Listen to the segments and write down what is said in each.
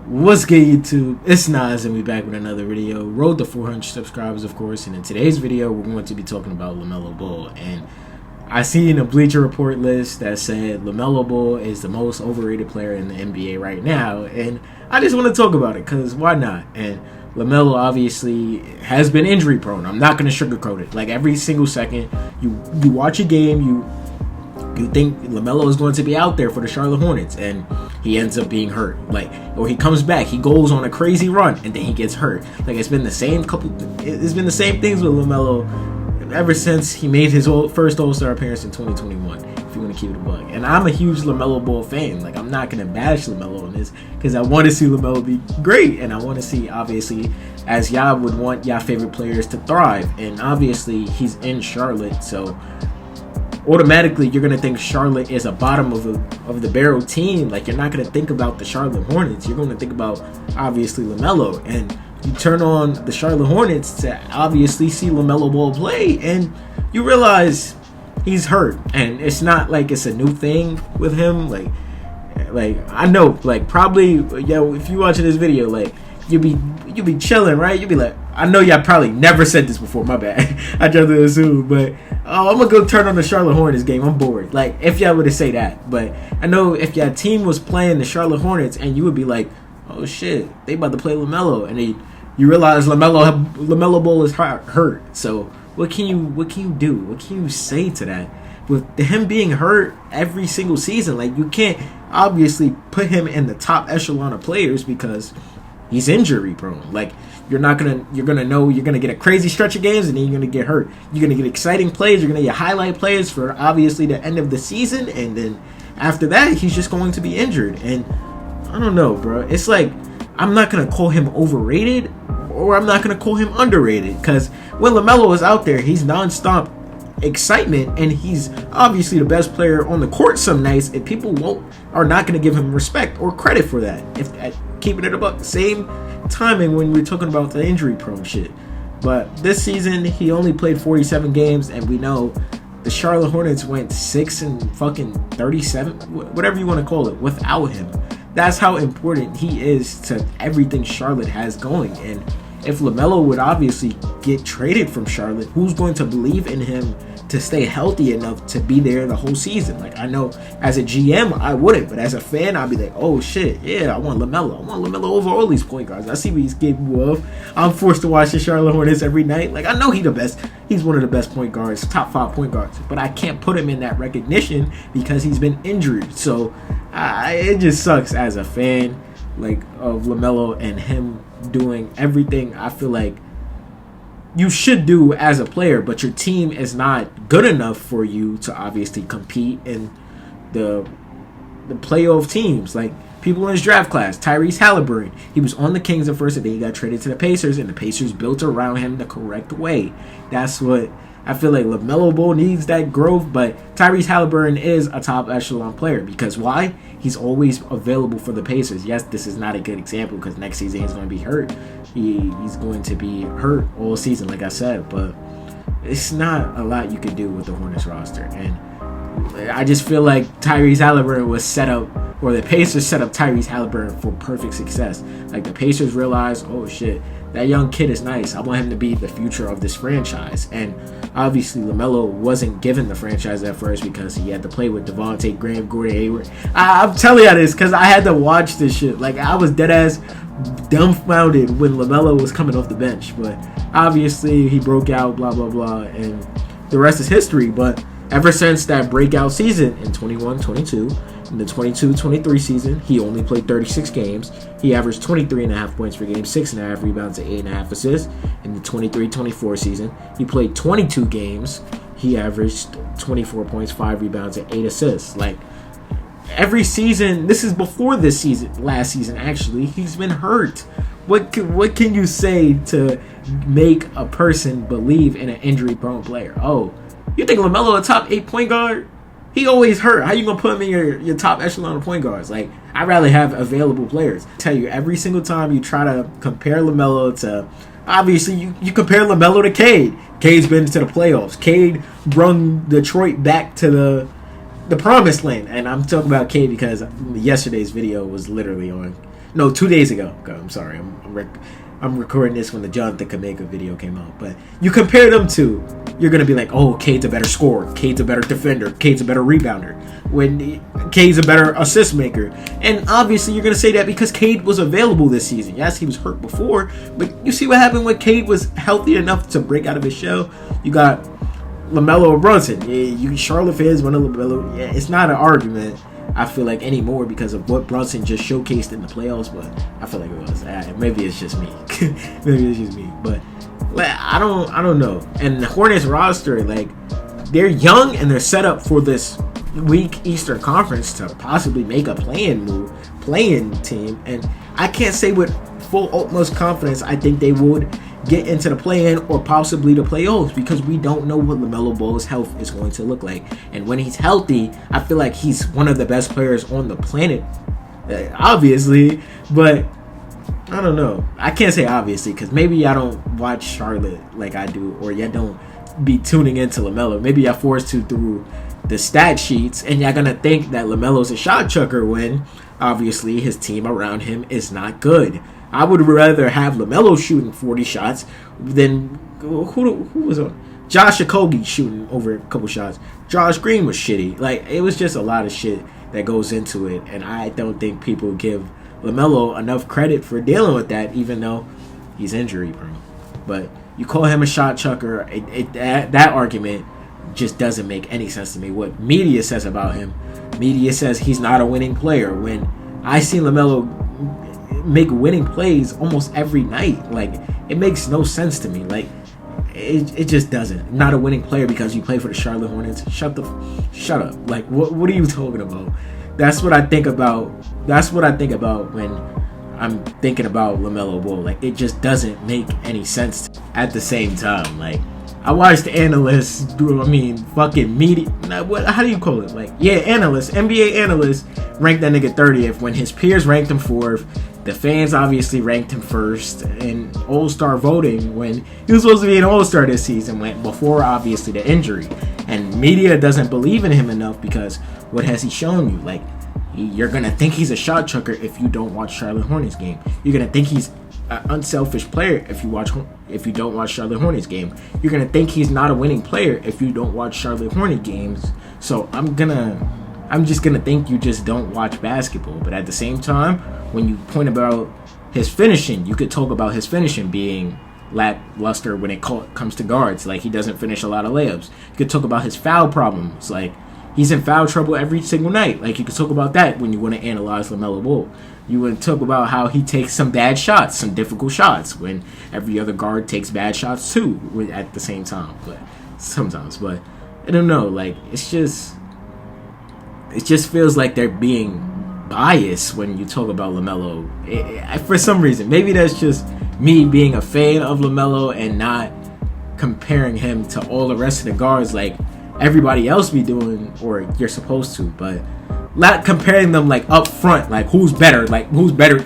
What's good, YouTube? It's Nas, and we back with another video. Road to 400 subscribers, of course. And in today's video, we're going to be talking about LaMelo Ball. And I seen a Bleacher Report list that said LaMelo Ball is the most overrated player in the NBA right now. And I just want to talk about it because why not? And LaMelo obviously has been injury prone. I'm not going to sugarcoat it. Like every single second, you watch a game, you think LaMelo is going to be out there for the Charlotte Hornets, and he ends up being hurt. Or he comes back, he goes on a crazy run, and then he gets hurt. It's been the same things with LaMelo ever since he made his first All-Star appearance in 2021, if you want to keep it a bug. And I'm a huge LaMelo Ball fan. I'm not going to bash LaMelo on this, because I want to see LaMelo be great, and I want to see, obviously, as y'all would want y'all favorite players to thrive. And obviously, he's in Charlotte, so automatically you're going to think Charlotte is a bottom of the barrel team. You're not going to think about the Charlotte Hornets. You're going to think about, obviously, LaMelo. And you turn on the Charlotte Hornets to obviously see LaMelo Ball play, and you realize he's hurt. And it's not like it's a new thing with him. I know, probably, if you watching this video, you'll be chilling, right? You'll be like, I know y'all probably never said this before, my bad. I tried to assume, but I'm gonna go turn on the Charlotte Hornets game. I'm bored. If y'all would have say that, but I know if y'all team was playing the Charlotte Hornets, and you would be like, oh shit, they about to play LaMelo, and you realize LaMelo Ball is hurt. So what can you do? What can you say to that? With him being hurt every single season, you can't obviously put him in the top echelon of players because he's injury prone. You're gonna get a crazy stretch of games, and then you're gonna get hurt. You're gonna get exciting plays. You're gonna get highlight plays for obviously the end of the season, and then after that, he's just going to be injured. And I don't know, bro. It's I'm not gonna call him overrated, or I'm not gonna call him underrated, because when LaMelo is out there, he's nonstop excitement, and he's obviously the best player on the court some nights, and people are not going to give him respect or credit for that. If keeping it about the same timing when we're talking about the injury prone shit. But this season he only played 47 games, and we know the Charlotte Hornets went 6-37, whatever you want to call it, without him. That's how important he is to everything Charlotte has going. And if LaMelo would obviously get traded from Charlotte, who's going to believe in him to stay healthy enough to be there the whole season? I know as a GM, I wouldn't, but as a fan, I'd be like, oh shit, yeah, I want LaMelo. I want LaMelo over all these point guards. I see what he's capable of. I'm forced to watch the Charlotte Hornets every night. I know he's the best. He's one of the best point guards, top 5 point guards, but I can't put him in that recognition because he's been injured. So it just sucks as a fan, of LaMelo and him doing everything I feel like you should do as a player, but your team is not good enough for you to obviously compete in the playoff teams. People in his draft class, Tyrese Halliburton, he was on the Kings at first, and then he got traded to the Pacers, and the Pacers built around him the correct way. That's what I feel like LaMelo Ball needs, that growth, but Tyrese Halliburton is a top echelon player because why? He's always available for the Pacers. Yes, this is not a good example because next season he's going to be hurt. He's going to be hurt all season, like I said, but it's not a lot you can do with the Hornets roster. And I just feel like Tyrese Halliburton was set up, or the Pacers set up Tyrese Halliburton for perfect success. The Pacers realized, oh shit, that young kid is nice. I want him to be the future of this franchise. And obviously, LaMelo wasn't given the franchise at first because he had to play with Devontae Graham, Gordon Hayward. I'm telling you this because I had to watch this shit. I was dead ass dumbfounded when LaMelo was coming off the bench. But obviously, he broke out, blah, blah, blah. And the rest is history. But ever since that breakout season in 21-22, in the 22-23 season, he only played 36 games. He averaged 23.5 points per game, 6.5 rebounds, and 8.5 assists. In the 23-24 season, he played 22 games. He averaged 24 points, 5 rebounds, and 8 assists. Every season, this is before this season, last season actually, he's been hurt. What can you say to make a person believe in an injury-prone player? Oh, you think LaMelo a top 8 point guard? He always hurt. How you gonna put him in your top echelon of point guards? I'd rather have available players. I tell you, every single time you try to compare LaMelo to, obviously you compare LaMelo to Cade. Cade's been to the playoffs. Cade brung Detroit back to the promised land. And I'm talking about Cade because yesterday's video was literally on No, 2 days ago. God, I'm sorry. I'm recording this when the Jonathan Kameka video came out. But you compare them two, you're going to be like, oh, Cade's a better scorer. Cade's a better defender. Cade's a better rebounder. When Cade's a better assist maker. And obviously you're going to say that because Cade was available this season. Yes, he was hurt before. But you see what happened when Cade was healthy enough to break out of his shell. You got LaMelo or Brunson. Yeah, you Charlotte fans want to LaMelo. Yeah, it's not an argument, I feel like, anymore because of what Brunson just showcased in the playoffs, but I feel like it was. Maybe it's just me. Maybe it's just me. But I don't know. And the Hornets roster, like, they're young and they're set up for this weak Eastern Conference to possibly make a play-in team. And I can't say with full utmost confidence I think they would get into the play-in or possibly the playoffs because we don't know what LaMelo Ball's health is going to look like. And when he's healthy, I feel like he's one of the best players on the planet, obviously. But I don't know. I can't say obviously because maybe I don't watch Charlotte like I do, or y'all don't be tuning into LaMelo. Maybe y'all forced to through the stat sheets, and y'all gonna think that LaMelo's a shot chucker when obviously his team around him is not good. I would rather have LaMelo shooting 40 shots than who was on Josh Okogie shooting over a couple shots. Josh Green was shitty. Like, it was just a lot of shit that goes into it, and I don't think people give LaMelo enough credit for dealing with that, even though he's injury prone. But you call him a shot chucker, that argument just doesn't make any sense to me. What media says about him, media says he's not a winning player. When I see LaMelo make winning plays almost every night, like, it makes no sense to me. Like, it just doesn't. Not a winning player because you play for the Charlotte Hornets. Shut up. Like, what are you talking about? That's what I think about. That's what I think about when I'm thinking about LaMelo Ball. Like, it just doesn't make any sense. At the same time, like, I watched analysts fucking media. How do you call it? Like, yeah, analysts, NBA analysts ranked that nigga 30th when his peers ranked him 4th. The fans obviously ranked him 1st in All-Star voting when he was supposed to be an All-Star this season, went before obviously the injury. And media doesn't believe in him enough because what has he shown you? Like, you're gonna think he's a shot chucker if you don't watch Charlotte Hornets game. You're gonna think he's an unselfish player if you don't watch Charlotte Hornets game. You're gonna think he's not a winning player if you don't watch Charlotte Hornets games. So I'm just gonna think you just don't watch basketball. But at the same time, when you point about his finishing, you could talk about his finishing being lackluster when it comes to guards. Like, he doesn't finish a lot of layups. You could talk about his foul problems. Like, he's in foul trouble every single night. Like, you could talk about that when you want to analyze LaMelo Ball. You would talk about how he takes some bad shots, some difficult shots, when every other guard takes bad shots too at the same time. But sometimes, but I don't know. Like, it just feels like they're being biased when you talk about LaMelo. For some reason, maybe that's just me being a fan of LaMelo and not comparing him to all the rest of the guards like everybody else be doing, or you're supposed to, but not comparing them like up front, like who's better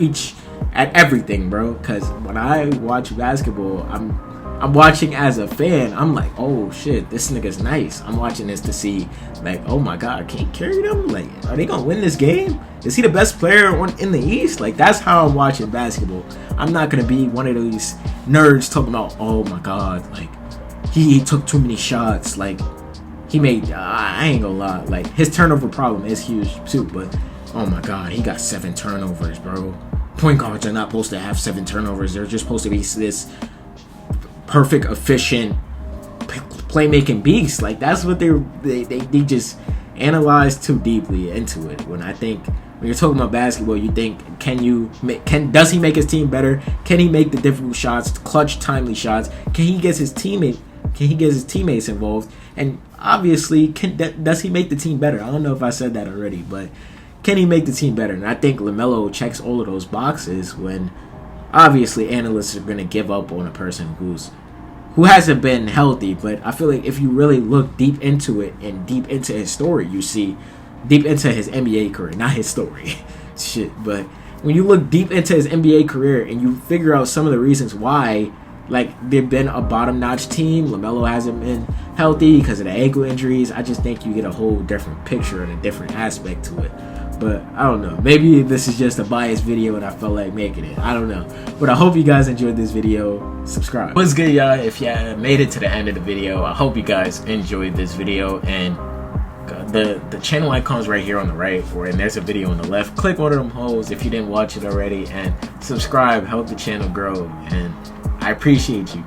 each at everything, bro. Because when I watch basketball, I'm watching as a fan. I'm like, oh shit, this nigga's nice. I'm watching this to see, like, oh my god, can he carry them? Like, are they gonna win this game? Is he the best player in the East? Like, that's how I'm watching basketball. I'm not gonna be one of those nerds talking about, oh my god, like, he took too many shots. Like, he made, I ain't gonna lie, like, his turnover problem is huge too, but oh my god, he got 7 turnovers, bro. Point guards are not supposed to have 7 turnovers. They're just supposed to be this perfect, efficient playmaking beast. Like, that's what they just analyze too deeply into it. When I think, when you're talking about basketball, you think, does he make his team better? Can he make the difficult shots, clutch, timely shots? Can he get his teammates involved? And obviously, does he make the team better? I don't know if I said that already, but can he make the team better? And I think LaMelo checks all of those boxes when obviously analysts are going to give up on a person who hasn't been healthy. But I feel like if you really look deep into it and deep into his story, you see deep into his NBA career, not his story. Shit, but when you look deep into his NBA career and you figure out some of the reasons why, like, they've been a bottom-notch team, LaMelo hasn't been healthy because of the ankle injuries, I just think you get a whole different picture and a different aspect to it. But I don't know. Maybe this is just a biased video and I felt like making it. I don't know. But I hope you guys enjoyed this video. Subscribe. What's good, y'all? If you made it to the end of the video, I hope you guys enjoyed this video. And the channel icon's right here on the right, and there's a video on the left. Click one of them holes if you didn't watch it already, and subscribe. Help the channel grow. And I appreciate you.